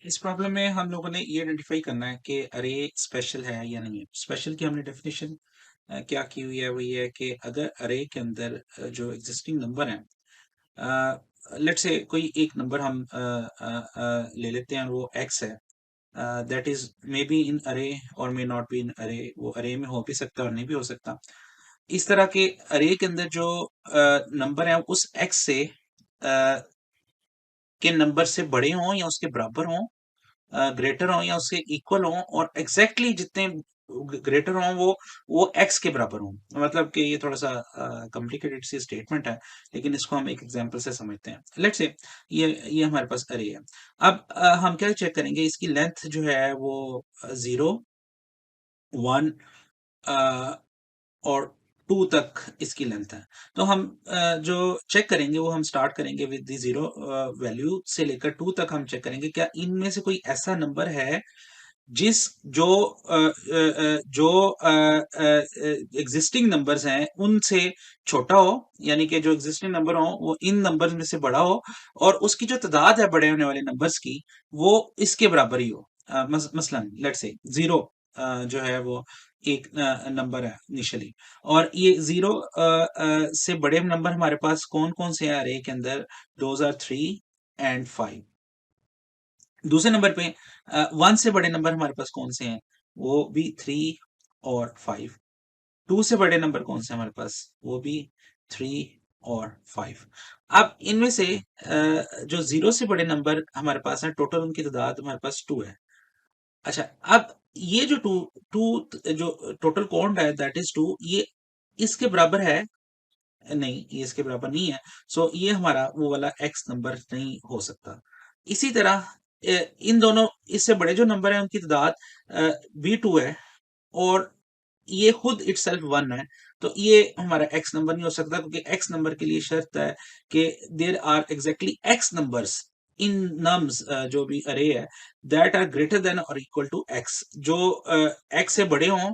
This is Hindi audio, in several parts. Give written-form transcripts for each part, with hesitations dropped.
इस प्रॉब्लम में हम लोगों ने ये आइडेंटिफाई करना है कि अरे स्पेशल है या नहीं है। स्पेशल की हमने डेफिनेशन क्या की हुई है, वो ये है कि अगर अरे के अंदर जो एग्जिस्टिंग नंबर है, लेट्स से कोई एक नंबर हम ले लेते हैं, वो एक्स है। That is may be in अरे और मे नॉट बी इन अरे, वो अरे में हो भी सकता है और नहीं भी हो सकता। इस तरह के अरे के अंदर जो नंबर है उस एक्स से के नंबर से बड़े हों या उसके बराबर हों, ग्रेटर हों या उसके इक्वल हों, और एग्जैक्टली जितने ग्रेटर हों वो एक्स के बराबर हों। मतलब कि ये थोड़ा सा कॉम्प्लिकेटेड सी स्टेटमेंट है, लेकिन इसको हम एक एग्जांपल से समझते हैं। लेट्स से ये हमारे पास अरे है। अब हम क्या चेक करेंगे, इसकी लेंथ जो है वो 0, 1 और 2 तक इसकी लेंथ है। तो हम जो चेक करेंगे वो हम स्टार्ट करेंगे विद द 0 वैल्यू से लेकर 2 तक हम चेक करेंगे क्या इनमें से कोई ऐसा नंबर है जिस जो एग्जिस्टिंग नंबर्स हैं उनसे छोटा हो, यानी कि जो एग्जिस्टिंग नंबर हो वो इन नंबर्स में से बड़ा हो, और उसकी जो तादाद है बड़े होने वाले नंबर्स की वो इसके बराबर ही हो। मसलन लेट्स से 0 जो है वो एक नंबर है इनिशियली, और ये 0 से बड़े नंबर हमारे पास कौन कौन से हैं अरे के अंदर। Those are 3 and 5। दूसरे नंबर पे 1 से बड़े नंबर हमारे पास कौन से हैं, वो भी 3 और 5। 2 से बड़े नंबर कौन से हैं हमारे पास, वो भी 3 और 5। अब इनमें से जो 0 से बड़े नंबर हमारे पास हैं, टोटल उनकी तादाद हमारे पास 2 है। अच्छा, अब ये जो 2 2 जो टोटल काउंट है दैट इज 2, ये इसके बराबर है नहीं, ये इसके बराबर नहीं है। सो ये हमारा वो वाला एक्स नंबर नहीं हो सकता। इसी तरह इन दोनों इससे बड़े जो नंबर हैं उनकी तादाद भी 2 है, और ये खुद इटसेल्फ 1 है। तो ये हमारा एक्स नंबर नहीं हो सकता, क्योंकि एक्स नंबर के लिए शर्त है कि there are exactly X numbers in nums, जो भी अरे है, दैट आर ग्रेटर देन और इक्वल टू एक्स, जो एक्स से बड़े हों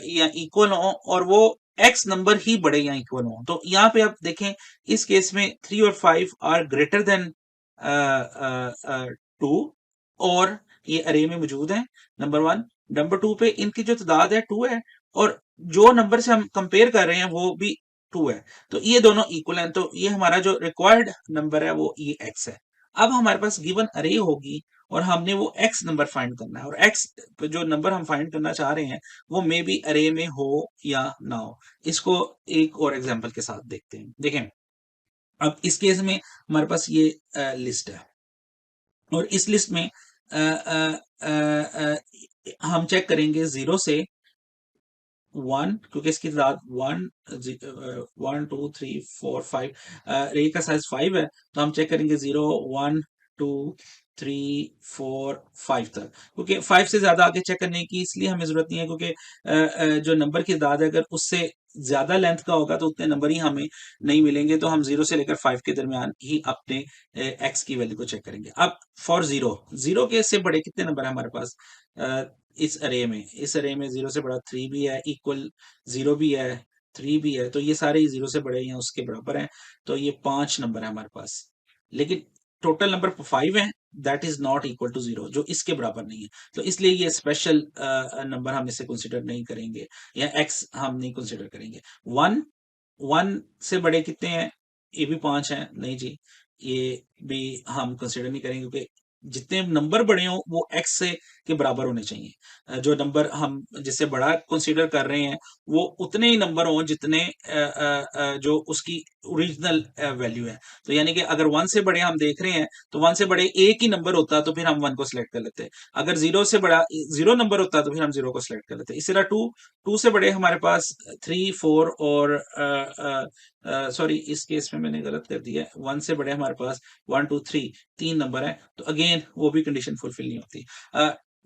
या इक्वल हों, और वो एक्स नंबर ही बड़े या इक्वल हों। तो यहाँ पे आप देखें, इस केस में 3 और 5 आर ग्रेटर देन 2, और ये अरे में मौजूद है, नंबर 1। नंबर 2 पे इनकी जो तादाद है 2 है, और जो नंबर से हम कंपेयर कर रहे हैं वो भी 2 है। तो ये दोनों इक्वल हैं, तो ये हमारा जो रिक्वायर्ड नंबर है वो ये एक्स है। अब हमारे पास गिवन अरे होगी, और हमने वो एक्स नंबर फाइंड करना है, और एक्स जो नंबर हम फाइंड करना चाह रहे हैं वो मे बी अरे में हो या ना हो। इसको एक और एग्जांपल के साथ देखते हैं। देखें, अब इस केस में हमारे पास ये लिस्ट है, और इस लिस्ट में अ, अ, अ, हम चेक करेंगे 0 से 1, क्योंकि इसकी तादाद 1 2 3 4 5, रे का साइज 5 है। तो हम चेक करेंगे 0 1 2 3 4 5 तक, क्योंकि 5 से ज्यादा आगे चेक करने की इसलिए हमें जरूरत नहीं है, क्योंकि जो नंबर की तादाद है अगर उससे ज्यादा लेंथ का होगा तो उतने नंबर ही हमें नहीं मिलेंगे। तो हम 0 से लेकर 5 के दरमियान ही अपने एक्स की वैल्यू को चेक करेंगे। अब फॉर 0, 0 के से बड़े कितने नंबर है हमारे पास इस अरे में 0 से बड़ा 3 भी है, इक्वल 0 भी है, 3 भी है। तो ये सारे ही 0 से बड़े हैं, उसके बराबर हैं। तो ये 5 नंबर है हमारे पास, लेकिन टोटल नंबर 5 है, that is not equal to 0, जो इसके बराबर नहीं है। तो इसलिए ये स्पेशल नंबर हम इसे कंसिडर नहीं करेंगे, या एक्स हम नहीं कंसिडर करेंगे। 1 1 से बड़े कितने हैं, ये भी 5 हैं, नहीं जी, ये भी हम कंसिडर नहीं करेंगे, क्योंकि जितने नंबर बड़े हों वो एक्स से के बराबर होने चाहिए। जो नंबर हम जिससे बड़ा कंसीडर कर रहे हैं वो उतने ही नंबर हों जितने जो उसकी ओरिजिनल वैल्यू है। तो यानी कि अगर 1 से बड़े हम देख रहे हैं तो 1 से बड़े एक ही नंबर होता तो फिर हम 1 को सिलेक्ट कर लेते। अगर 0 से बड़ा 0 नंबर होता तो फिर हम 0 को सिलेक्ट कर लेते। इसी तरह 2 2 से बड़े हमारे पास 3 4 और सॉरी, इस केस में मैंने गलत कर दिया है। 1 से बड़े हमारे पास 1 2 3 तीन नंबर है, तो अगेन वो भी कंडीशन फुलफिल नहीं होती।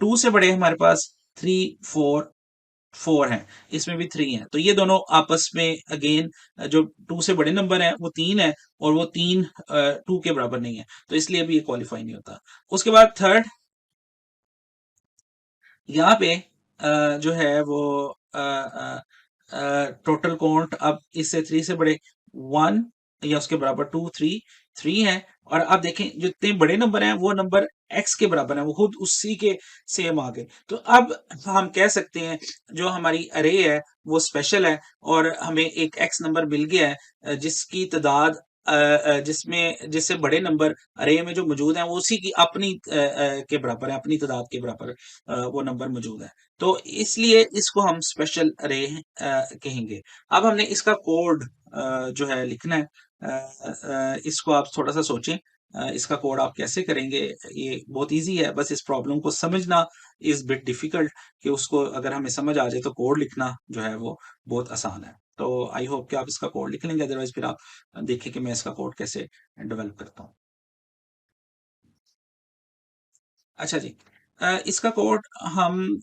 2 से बड़े हमारे पास 3 4 4 हैं, इसमें भी 3 है। तो ये दोनों आपस में अगेन जो 2 से बड़े नंबर है वो 3 है, और वो 3 2 के बराबर नहीं है, तो इसलिए भी ये क्वालिफाई नहीं होता। उसके बाद थर्ड, यहाँ पे जो है वो टोटल काउंट अब इससे 3 से बड़े 1 या उसके बराबर 2 3, 3 है। और अब देखें जितने बड़े नंबर हैं वो नंबर x के बराबर है, वो खुद उसी के सेम आ गए। तो अब हम कह सकते हैं जो हमारी अरे है वो स्पेशल है, और हमें एक x नंबर मिल गया है जिसकी तादाद जिसमें जिससे बड़े नंबर अरे में जो मौजूद हैं वो उसी की अपनी के बराबर है, अपनी तादाद के बराबर वो नंबर मौजूद है। तो इसलिए इसको हम स्पेशल अरे कहेंगे। अब हमने इसका कोड जो है लिखना है। इसको आप थोड़ा सा सोचें, इसका कोड आप कैसे करेंगे। ये बहुत इजी है, बस इस प्रॉब्लम को समझना इज बिट डिफिकल्ट, कि उसको अगर हमें समझ आ जाए तो कोड लिखना जो है वो बहुत आसान है। तो आई होप कि आप इसका कोड लिख लेंगे, अदरवाइज फिर आप देखें कि मैं इसका कोड कैसे डेवलप करता हूँ। अच्छा जी, इसका कोड हम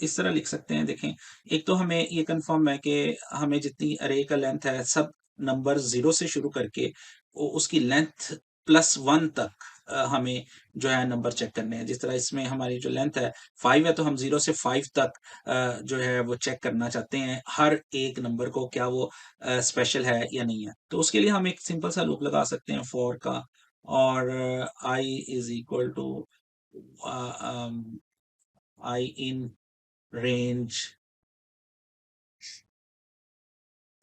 इस तरह लिख सकते हैं। देखें, एक तो हमें ये कंफर्म है कि हमें जितनी अरे का लेंथ है सब नंबर 0 से शुरू करके उसकी लेंथ +1 तक हमें जो है नंबर चेक करने हैं। जिस तरह इसमें हमारी जो लेंथ है 5 है, तो हम 0 से 5 तक जो है वो चेक करना चाहते हैं हर एक नंबर को, क्या वो स्पेशल है या नहीं है। तो उसके लिए हम एक सिंपल सा लूप लगा सकते हैं फॉर का, और i is equal to i in range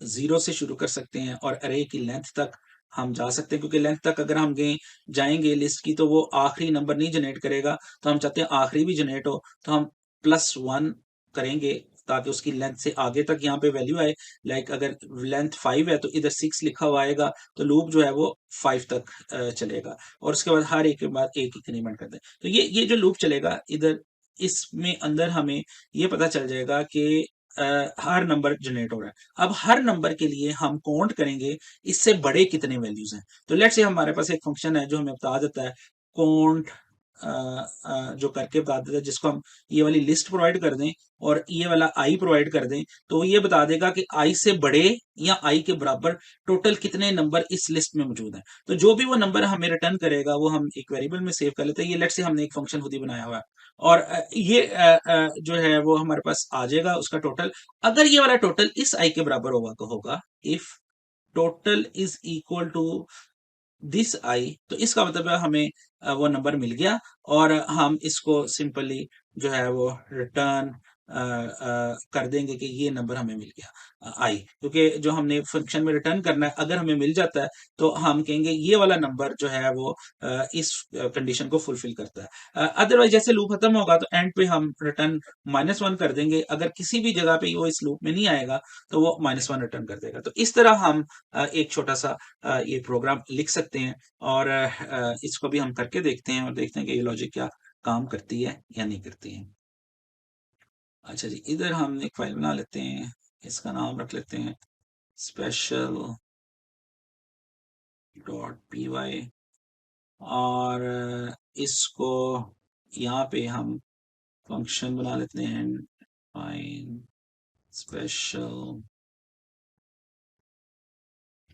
0 से शुरू कर सकते हैं और अरे की लेंथ तक हम जा सकते हैं, क्योंकि लेंथ तक अगर हम गए जाएंगे लिस्ट की तो वो आखिरी नंबर नहीं जनरेट करेगा। तो हम चाहते हैं आखिरी भी जनरेट हो, तो हम +1 करेंगे ताकि उसकी लेंथ से आगे तक यहाँ पे वैल्यू आए। लाइक अगर लेंथ 5 है तो इधर 6 लिखा हुआ आएगा, तो लूप जो है वो 5 तक चलेगा, और उसके बाद हर एक के बाद एक इंक्रीमेंट करते हैं। तो ये जो लूप चलेगा इधर, इसमें अंदर हमें ये पता चल जाएगा कि हर नंबर जनरेट हो रहा है। अब हर नंबर के लिए हम काउंट करेंगे इससे बड़े कितने वैल्यूज हैं। तो लेट्स से हमारे पास एक फंक्शन है जो हमें बता देता है काउंट, जो करके बता देता है, जिसको हम ये वाली लिस्ट प्रोवाइड कर दें और ये वाला आई प्रोवाइड कर दें, तो ये बता देगा कि आई से बड़े या आई के बराबर टोटल कितने नंबर इस लिस्ट में मौजूद हैं। तो जो भी वो नंबर हमें रिटर्न करेगा वो हम एक वेरिएबल में सेव कर लेते हैं। ये लेट्स से हमने एक फंक्शन खुद ही बनाया हुआ है, और ये जो है वो हमारे पास आ जाएगा उसका टोटल। अगर ये वाला टोटल इस आई के बराबर होगा तो होगा if total is equal to this i, तो इसका मतलब है हमें वो नंबर मिल गया, और हम इसको सिंपली जो है वो रिटर्न कर देंगे कि ये नंबर हमें मिल गया आई, क्योंकि जो हमने फंक्शन में रिटर्न करना है अगर हमें मिल जाता है तो हम कहेंगे ये वाला नंबर जो है वो इस कंडीशन को फुलफिल करता है। अदरवाइज जैसे लूप खत्म होगा तो एंड पे हम रिटर्न -1 कर देंगे। अगर किसी भी जगह पे वो इस लूप में नहीं आएगा तो वो -1 रिटर्न कर देगा। तो इस तरह हम एक छोटा सा ये प्रोग्राम लिख सकते हैं, और इसको भी हम करके देखते हैं और देखते हैं कि ये लॉजिक क्या काम करती है या नहीं करती है। अच्छा जी, इधर हम एक फाइल बना लेते हैं, इसका नाम रख लेते हैं special.py, और इसको यहाँ पे हम फंक्शन बना लेते हैं फाइन स्पेशल,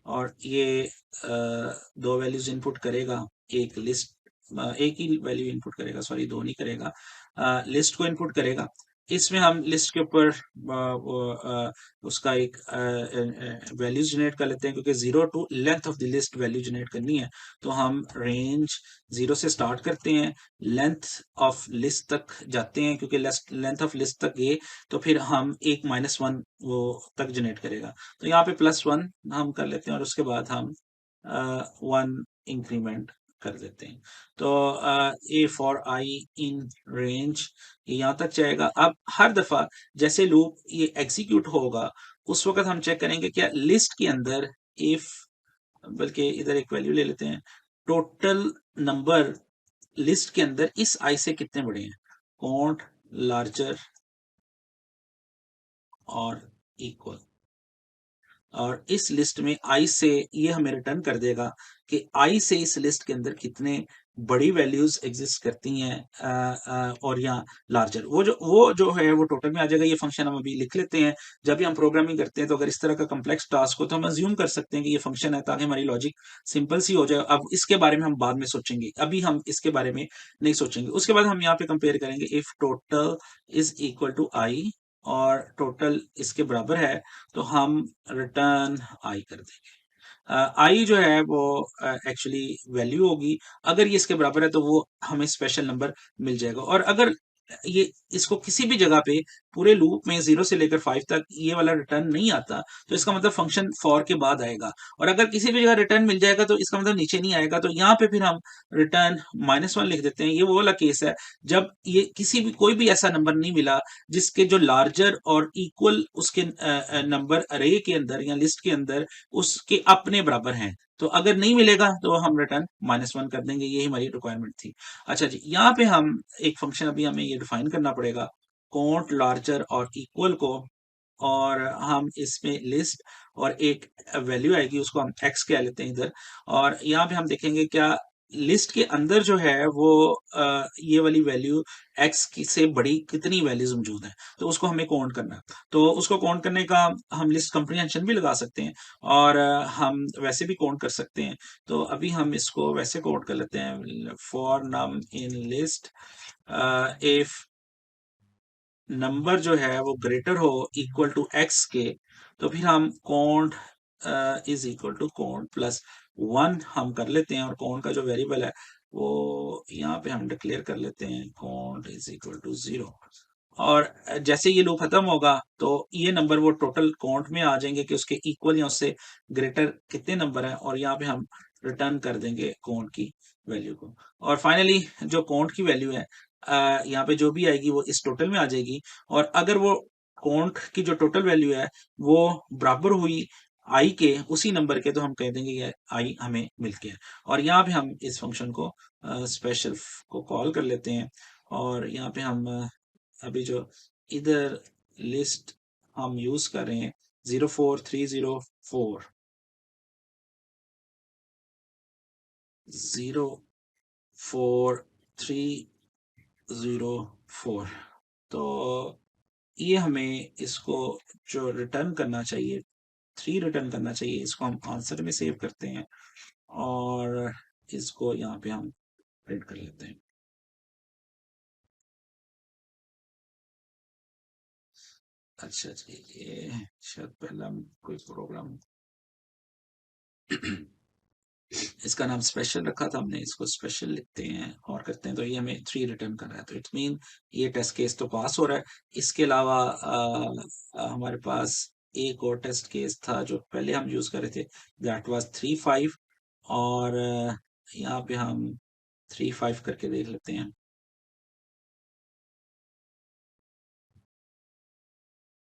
और ये दो वैल्यूज इनपुट करेगा। एक लिस्ट, एक ही वैल्यू इनपुट करेगा, सॉरी दो नहीं करेगा, लिस्ट को इनपुट करेगा। इसमें हम लिस्ट के ऊपर उसका एक वैल्यूज जनरेट कर लेते हैं, क्योंकि 0 to length of the list value generate करनी है। तो हम रेंज 0 से स्टार्ट करते हैं, लेंथ ऑफ लिस्ट तक जाते हैं, क्योंकि लेंथ ऑफ लिस्ट तक गए तो फिर हम एक -1 वो तक जनरेट करेगा। तो यहाँ पे +1 हम कर लेते हैं, और उसके बाद हम 1 इंक्रीमेंट कर देते हैं। तो A for I in range ये यहाँ तक जाएगा। अब हर दफा जैसे लूप ये एग्जीक्यूट होगा उस वक्त हम चेक करेंगे क्या लिस्ट के अंदर इफ, बल्कि इधर एक वैल्यू ले लेते हैं, टोटल नंबर लिस्ट के अंदर इस आई से कितने बड़े हैं, काउंट लार्जर और इक्वल। और इस लिस्ट में आई से ये हमें रिटर्न कर देगा कि आई से इस लिस्ट के अंदर कितने बड़ी वैल्यूज एग्जिस्ट करती हैं, और यहाँ लार्जर वो जो है वो टोटल में आ जाएगा। ये फंक्शन हम अभी लिख लेते हैं। जब भी हम प्रोग्रामिंग करते हैं तो अगर इस तरह का कम्प्लेक्स टास्क हो तो हम अज्यूम कर सकते हैं कि ये फंक्शन है, ताकि हमारी लॉजिक सिंपल सी हो जाए। अब इसके बारे में हम बाद में सोचेंगे, अभी हम इसके बारे में नहीं सोचेंगे। उसके बाद हम यहाँ पे कंपेयर करेंगे if total is equal to i और टोटल इसके बराबर है, तो हम रिटर्न आई कर देंगे। आई जो है वो एक्चुअली वैल्यू होगी, अगर ये इसके बराबर है तो वो हमें स्पेशल नंबर मिल जाएगा। और अगर ये इसको किसी भी जगह पे पूरे लूप में 0 से लेकर 5 तक ये वाला रिटर्न नहीं आता, तो इसका मतलब फंक्शन फॉर के बाद आएगा। और अगर किसी भी जगह रिटर्न मिल जाएगा तो इसका मतलब नीचे नहीं आएगा, तो यहाँ पे फिर हम रिटर्न -1 लिख देते हैं। ये वो वाला केस है जब ये किसी भी कोई भी ऐसा नंबर नहीं मिला जिसके जो लार्जर और इक्वल उसके नंबर अरे के अंदर या लिस्ट के अंदर उसके अपने बराबर हैं। तो अगर नहीं मिलेगा तो हम रिटर्न -1 कर देंगे, यही हमारी रिक्वायरमेंट थी। अच्छा जी, यहाँ पे हम एक फंक्शन अभी हमें ये डिफाइन करना पड़ेगा, काउंट लार्जर और इक्वल को, और हम इसमें लिस्ट और एक वैल्यू आएगी उसको हम एक्स कह लेते हैं इधर। और यहाँ पे हम देखेंगे क्या लिस्ट के अंदर जो है वो ये वाली वैल्यू एक्स की से बड़ी कितनी वैल्यूज मौजूद है, तो उसको हमें काउंट करना है। तो उसको काउंट करने का हम लिस्ट कंप्रीहेंशन भी लगा सकते हैं और हम वैसे भी काउंट कर सकते हैं। तो अभी हम इसको वैसे काउंट कर लेते हैं, for num in list if number जो है वो ग्रेटर हो इक्वल टू एक्स के, तो फिर हम count is equal to count plus 1 हम कर लेते हैं। और काउंट का जो वेरिएबल है वो यहाँ पे हम डिक्लेयर कर लेते हैं, काउंट इज इक्वल टू 0। और जैसे ये लूप खत्म होगा तो ये नंबर वो टोटल काउंट में आ जाएंगे कि उसके इक्वल या उससे ग्रेटर कितने नंबर हैं, और यहाँ पे हम रिटर्न कर देंगे काउंट की वैल्यू को। और फाइनली जो काउंट की वैल्यू है यहाँ पे जो भी आएगी वो इस टोटल में आ जाएगी। और अगर वो काउंट की जो टोटल वैल्यू है वो बराबर हुई आई के उसी नंबर के, तो हम कह देंगे ये आई हमें मिल गया। और यहाँ पे हम इस फंक्शन को स्पेशल को कॉल कर लेते हैं। और यहाँ पे हम अभी जो इधर लिस्ट हम यूज कर रहे हैं 04304 04304, तो ये हमें इसको जो रिटर्न करना चाहिए 3 रिटर्न करना चाहिए, इसको हम आंसर में सेव करते हैं और इसको यहाँ पे हम प्रिंट कर लेते हैं। अच्छा जी, ये शायद पहला कोई प्रोग्राम इसका नाम स्पेशल रखा था हमने, इसको स्पेशल लिखते हैं और करते हैं, तो ये हमें 3 रिटर्न कर रहा है। तो इट मीन ये टेस्ट केस तो पास हो रहा है। इसके अलावा हमारे पास एक और टेस्ट केस था जो पहले हम यूज कर रहे थे, दैट वाज 3 5। और यहाँ पे हम 3 5 करके देख लेते हैं।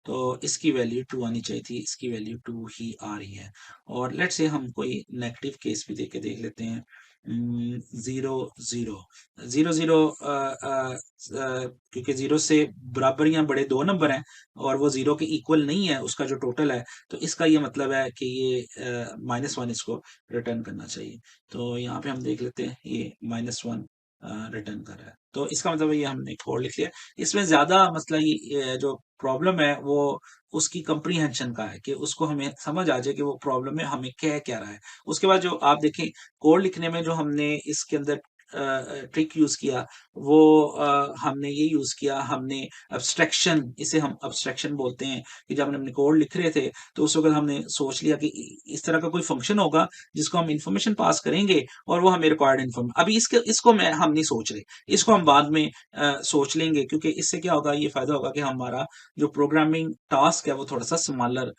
तो इसकी वैल्यू 2 आनी चाहिए थी, इसकी वैल्यू 2 ही आ रही है। और लेट्स से हम कोई नेगेटिव केस भी देख के देख लेते हैं। 0 0 0 0 क्योंकि 0 से बराबर या बड़े दो नंबर हैं और वो 0 के इक्वल नहीं है उसका जो टोटल है, तो इसका ये मतलब है कि ये -1 इसको रिटर्न करना चाहिए। तो यहाँ पे हम देख लेते हैं ये -1 रिटर्न कर रहा है, तो इसका मतलब ये हमने कोड लिख लिया। इसमें ज्यादा मसला ये जो प्रॉब्लम है वो उसकी कंप्रीहेंशन का है कि उसको हमें समझ आ जाए कि वो प्रॉब्लम में हमें कह क्या रहा है। उसके बाद जो आप देखें कोड लिखने में जो हमने इसके अंदर ट्रिक यूज किया वो हमने ये यूज किया, हमने अब्स्ट्रक्शन, इसे हम अब्स्ट्रक्शन बोलते हैं, कि जब हमने कोड लिख रहे थे तो उस वक्त हमने सोच लिया कि इस तरह का कोई फंक्शन होगा जिसको हम इंफॉर्मेशन पास करेंगे और वो हमें रिक्वायर्ड इन्फॉर्मेशन। अभी इसको मैं हम नहीं सोच रहे, इसको हम बाद में सोच लेंगे, क्योंकि इससे क्या होगा, ये फायदा होगा कि हमारा जो प्रोग्रामिंग टास्क है वो थोड़ा सा स्मॉलर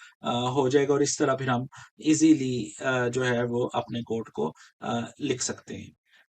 हो जाएगा और इस तरह फिर हम इजीली जो है वो अपने कोड को लिख सकते हैं।